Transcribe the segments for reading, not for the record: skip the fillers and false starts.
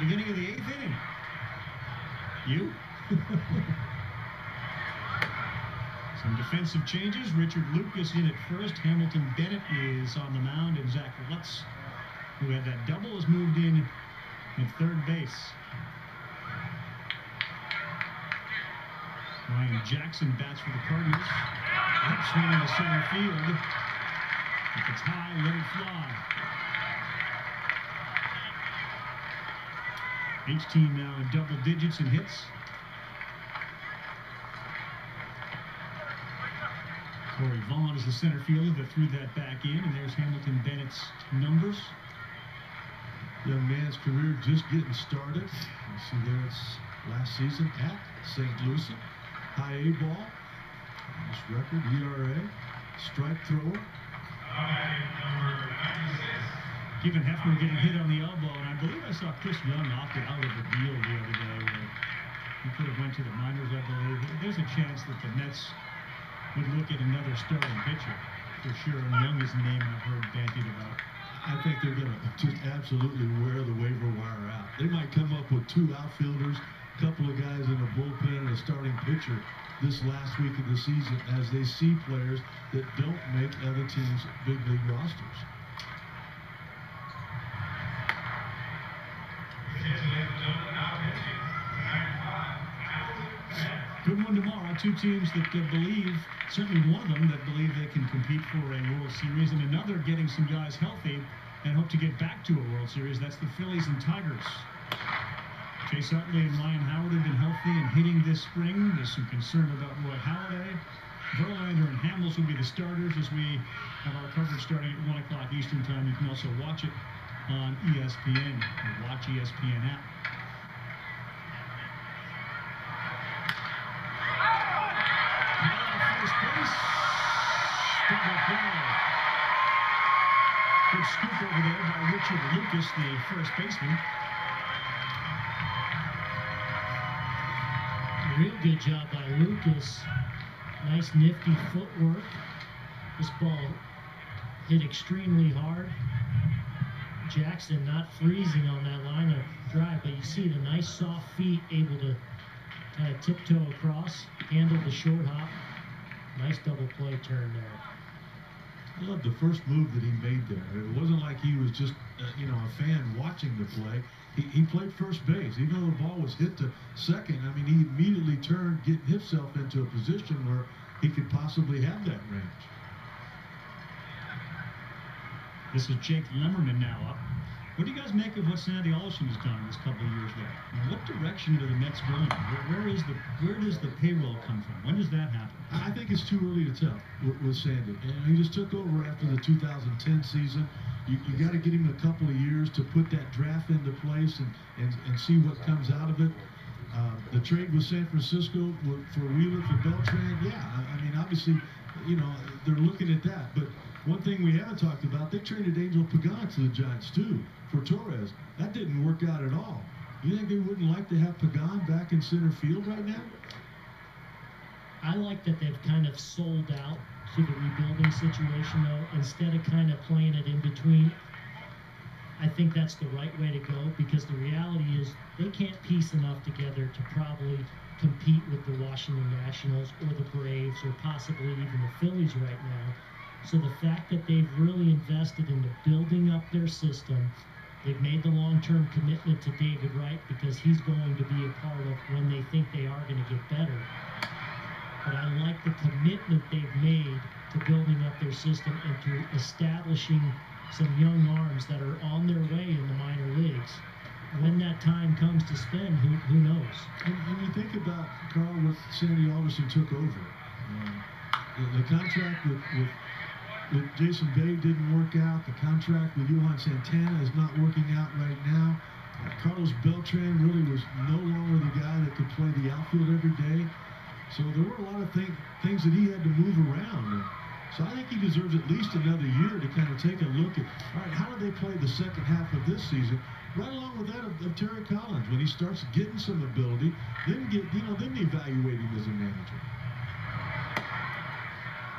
beginning of the 8th inning. You? Some defensive changes. Richard Lucas in at first. Hamilton Bennett is on the mound, and Zach Lutz, who had that double, has moved in at third base. Ryan Jackson bats for the Cardinals. Swing into center field. If it's high, let it fly. Each team now in double digits in hits. Corey Vaughn is the center fielder that threw that back in, and there's Hamilton Bennett's numbers. Young man's career just getting started. You see there it's last season at St. Lucie. High A ball. This record, ERA, strike thrower. Given Hefner getting hit on the elbow, and I believe I saw Chris Young opted out of the deal the other day where he could have went to the minors, I believe. There's a chance that the Mets would look at another starting pitcher for sure, and Young is a name I've heard bandied about. I think they're going to just absolutely wear the waiver wire out. They might come up with 2 outfielders, a couple of guys in the bullpen, and a starting pitcher this last week of the season as they see players that don't make other teams' big league rosters. Good one tomorrow. 2 teams that believe, certainly one of them that believe they can compete for a World Series, and another getting some guys healthy and hope to get back to a World Series. That's the Phillies and Tigers. Chase Utley and Ryan Howard have been healthy and hitting this spring. There's some concern about Roy Halladay. Verlander and Hamels will be the starters as we have our coverage starting at 1 o'clock Eastern Time. You can also watch it on ESPN, or Watch ESPN app. First base. Double play. Good scoop over there by Richard Lucas, the first baseman. Real good job by Lucas. Nice nifty footwork. This ball hit extremely hard. Jackson not freezing on that line of drive, but you see the nice soft feet able to kind of tiptoe across, handle the short hop. Nice double play turn there. I love the first move that he made there. It wasn't like he was just, a fan watching the play. He played first base. Even though the ball was hit to second, I mean, he immediately turned, getting himself into a position where he could possibly have that range. This is Jake Lemmerman now up. What do you guys make of what Sandy Alderson has done this couple of years there? What direction do the Mets go in? Where does the payroll come from? When does that happen? I think it's too early to tell with Sandy. And he just took over after the 2010 season. You got to get him a couple of years to put that draft into place and see what comes out of it. The trade with San Francisco for Wheeler, for Beltran, yeah, I mean, obviously, they're looking at that. But one thing we haven't talked about, they traded Angel Pagan to the Giants too for Torres. That didn't work out at all. You think they wouldn't like to have Pagan back in center field right now? I like that they've kind of sold out to the rebuilding situation, though, instead of kind of playing it in between. I think that's the right way to go, because the reality is they can't piece enough together to probably compete with the Washington Nationals or the Braves or possibly even the Phillies right now. So the fact that they've really invested into building up their system, they've made the long-term commitment to David Wright because he's going to be a part of when they think they are going to get better. But I like the commitment they've made to building up their system and to establishing some young arms that are on their way in the minor leagues. When that time comes to spend, who knows? And you think about, Carl, what Sandy Alderson took over. The contract with Jason Bay didn't work out. The contract with Johan Santana is not working out right now. Carlos Beltran really was no longer the guy that could play the outfield every day. So there were a lot of things that he had to move around. So I think he deserves at least another year to kind of take a look at, all right, how do they play the second half of this season? Right along with that of Terry Collins. When he starts getting some ability, then evaluate him as a manager.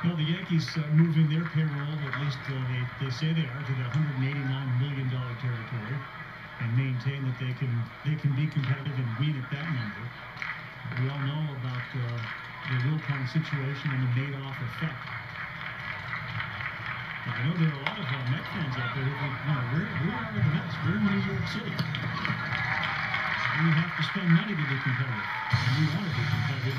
Well, the Yankees moving their payroll, at least they say they are, to the $189 million territory. and maintain that they can be competitive and win at that number. We all know about the Wilpon situation and the Madoff effect. Now, I know there are a lot of Met fans out there who think, no, where are the Mets? We're in New York City. We have to spend money to be competitive. And we want to be competitive.